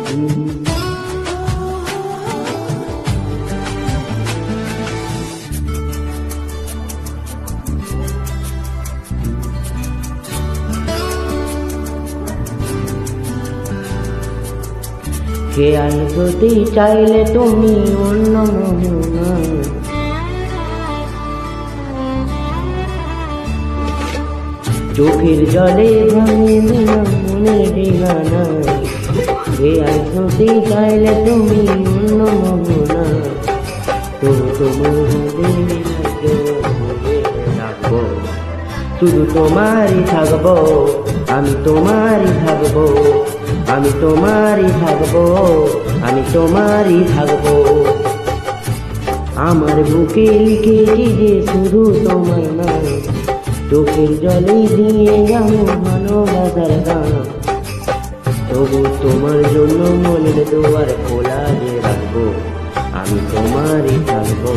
খেয়াল করতে চাইলে তুমি অন্য মোহনা, চোখের জলে ভাঙিয়ে দিলাম মনের ঠিকানা। খেয়াল করতে চাইলে তুমি অন্য মোহনা, তবু তোমার রাখবো, শুধু তোমারই থাকবো, আমি তোমারই থাকবো, আমি তোমারই থাকবো, আমি তোমারই থাকবো। আমার বুকে লিখেছি যে শুধু তোমার নাম, চোখের জলে দিয়ে যাবো ভালোবাসার গান। তবু তোমার জন্য মনের দুয়ার খোলা যে রাখবো, আমি তোমারই থাকবো,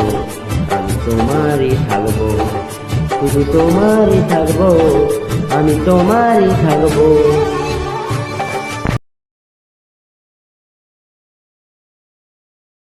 আমি তোমারই থাকবো, শুধু তোমারই থাকবো, আমি তোমারই থাকবো।